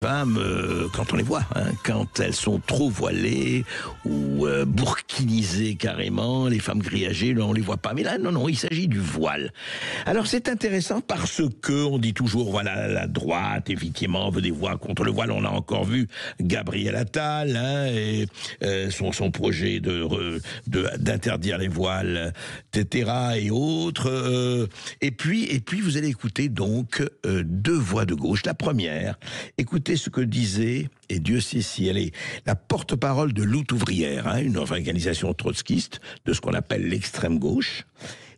Femmes, quand on les voit, hein, quand elles sont trop voilées ou bourquinisées carrément, les femmes grillagées, là, on les voit pas. Mais là, non, il s'agit du voile. Alors c'est intéressant parce que on dit toujours, voilà, la droite, effectivement, veut des voix contre le voile. On a encore vu Gabriel Attal, hein, et son projet d'interdire les voiles, etc. et autres. Et puis vous allez écouter donc deux voix de gauche. La première, écoutez ce que disait, et Dieu sait si elle est la porte-parole de Lutte ouvrière, hein, une organisation trotskiste de ce qu'on appelle l'extrême gauche.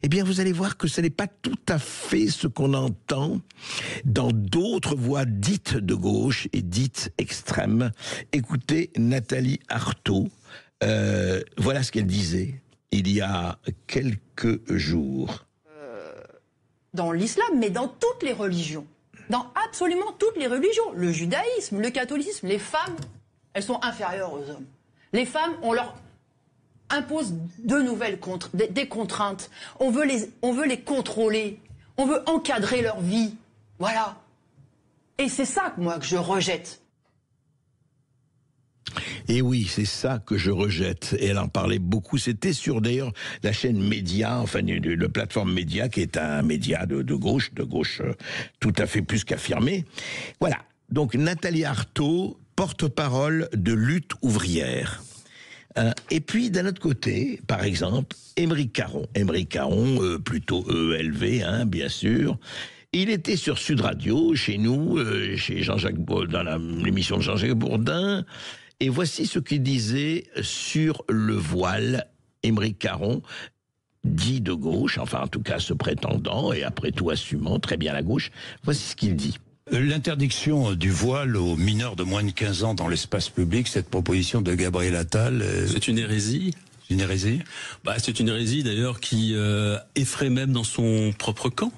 Eh bien, vous allez voir que ce n'est pas tout à fait ce qu'on entend dans d'autres voix dites de gauche et dites extrêmes. Écoutez Nathalie Arthaud. Voilà ce qu'elle disait il y a quelques jours. Dans l'islam, mais dans toutes les religions. Dans absolument toutes les religions. Le judaïsme, le catholicisme, les femmes, elles sont inférieures aux hommes. Les femmes, on leur impose de nouvelles des contraintes. On veut les contrôler. On veut encadrer leur vie. Voilà. Et c'est ça, moi, que je rejette. Et oui, c'est ça que je rejette. Et elle en parlait beaucoup. C'était sur, d'ailleurs, la chaîne Média, enfin, le plateforme Média, qui est un média de gauche tout à fait plus qu'affirmé. Voilà. Donc, Nathalie Arthaud, porte-parole de Lutte ouvrière. Et puis, d'un autre côté, par exemple, Aymeric Caron. Aymeric Caron, plutôt EELV, hein, bien sûr. Il était sur Sud Radio, chez nous, chez Jean-Jacques Bourdin, dans l'émission de Jean-Jacques Bourdin. Et voici ce qu'il disait sur le voile, Aymeric Caron, dit de gauche, enfin en tout cas se prétendant, et après tout assumant très bien la gauche. Voici ce qu'il dit. L'interdiction du voile aux mineurs de moins de 15 ans dans l'espace public, cette proposition de Gabriel Attal... C'est une hérésie. Une hérésie ? C'est une hérésie d'ailleurs qui effraie même dans son propre camp.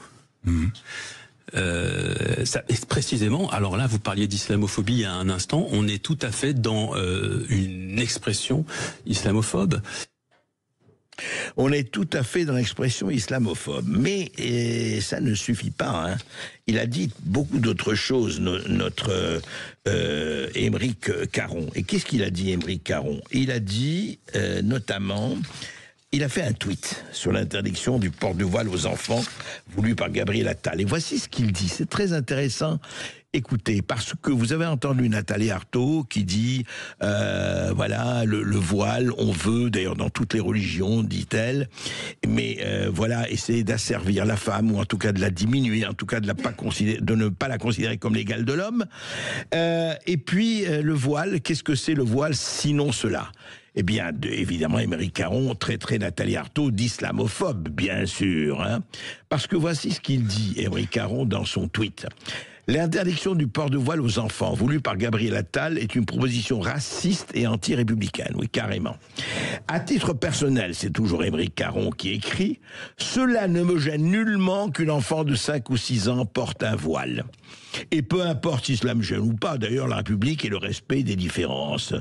Précisément, alors là vous parliez d'islamophobie il y a un instant, on est tout à fait dans une expression islamophobe. On est tout à fait dans l'expression islamophobe, mais ça ne suffit pas. Hein. Il a dit beaucoup d'autres choses, notre Aymeric Caron. Et qu'est-ce qu'il a dit, Aymeric Caron? Il a dit notamment... Il a fait un tweet sur l'interdiction du port du voile aux enfants voulu par Gabriel Attal. Et voici ce qu'il dit. C'est très intéressant. Écoutez, parce que vous avez entendu Nathalie Arthaud qui dit, voilà, le voile, on veut, d'ailleurs dans toutes les religions, dit-elle, mais voilà, essayer d'asservir la femme, ou en tout cas de la diminuer, en tout cas de ne pas la considérer comme l'égale de l'homme. Et puis, le voile, qu'est-ce que c'est le voile sinon cela ? Eh bien, évidemment, Aymeric Caron traiterait Nathalie Arthaud d'islamophobe, bien sûr. Hein, parce que voici ce qu'il dit, Aymeric Caron, dans son tweet. L'interdiction du port de voile aux enfants, voulue par Gabriel Attal, est une proposition raciste et anti-républicaine, oui, carrément. À titre personnel, c'est toujours Aymeric Caron qui écrit, « Cela ne me gêne nullement qu'une enfant de 5 ou 6 ans porte un voile. Et peu importe si cela me gêne ou pas, d'ailleurs, la République est le respect des différences.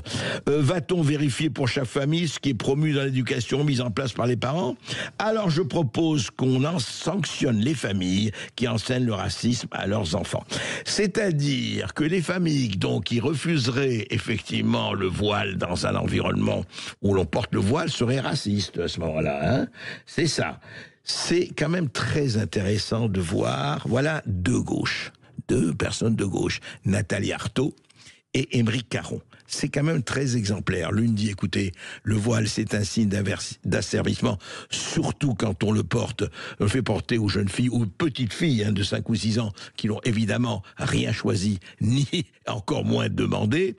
Va-t-on vérifier pour chaque famille ce qui est promu dans l'éducation mise en place par les parents? Alors je propose qu'on en sanctionne les familles qui enseignent le racisme à leurs enfants. » C'est-à-dire que les familles donc qui refuseraient effectivement le voile dans un environnement où l'on porte le voile seraient racistes à ce moment-là. Hein, c'est ça. C'est quand même très intéressant de voir, voilà, deux personnes de gauche, Nathalie Arthaud et Aymeric Caron. C'est quand même très exemplaire. L'une dit, écoutez, le voile, c'est un signe d'asservissement, surtout quand on le fait porter aux jeunes filles, aux petites filles de 5 ou 6 ans, qui n'ont évidemment rien choisi, ni encore moins demandé.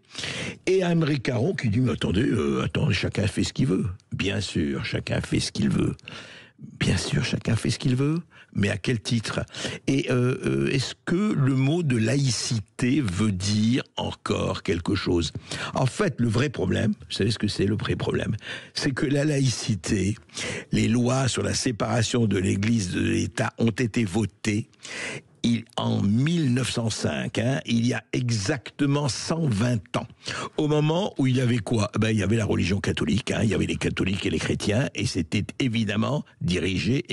Et Aymeric Caron qui dit, mais attendez, chacun fait ce qu'il veut. Bien sûr, chacun fait ce qu'il veut. Bien sûr, chacun fait ce qu'il veut, mais à quel titre? Et est-ce que le mot de laïcité veut dire encore quelque chose? En fait, le vrai problème, vous savez ce que c'est le vrai problème? C'est que la laïcité, les lois sur la séparation de l'Église de l'État ont été votées, en 1905, il y a exactement 120 ans, au moment où il y avait quoi? Il y avait la religion catholique, il y avait les catholiques et les chrétiens, et c'était évidemment dirigé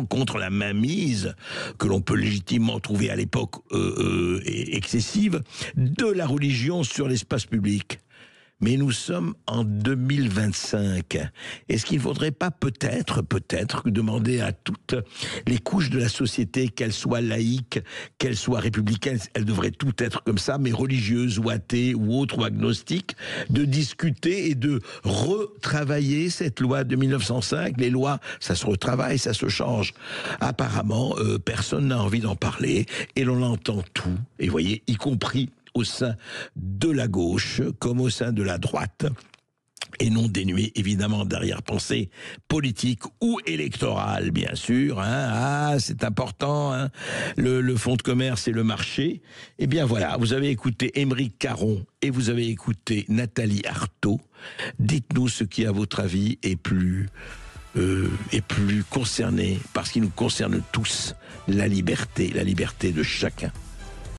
contre la mainmise que l'on peut légitimement trouver à l'époque excessive de la religion sur l'espace public. Mais nous sommes en 2025. Est-ce qu'il ne faudrait pas peut-être demander à toutes les couches de la société, qu'elles soient laïques, qu'elles soient républicaines, elles devraient toutes être comme ça, mais religieuses ou athées ou autres ou agnostiques, de discuter et de retravailler cette loi de 1905. Les lois, ça se retravaille, ça se change. Apparemment, personne n'a envie d'en parler et l'on entend tout. Et vous voyez, y compris au sein de la gauche comme au sein de la droite, et non dénué évidemment d'arrière-pensée politique ou électorale, bien sûr. C'est important, le fonds de commerce et le marché. Eh bien voilà, vous avez écouté Aymeric Caron et vous avez écouté Nathalie Arthaud. Dites-nous ce qui, à votre avis, est plus concerné, parce qu'il nous concerne tous, la liberté de chacun.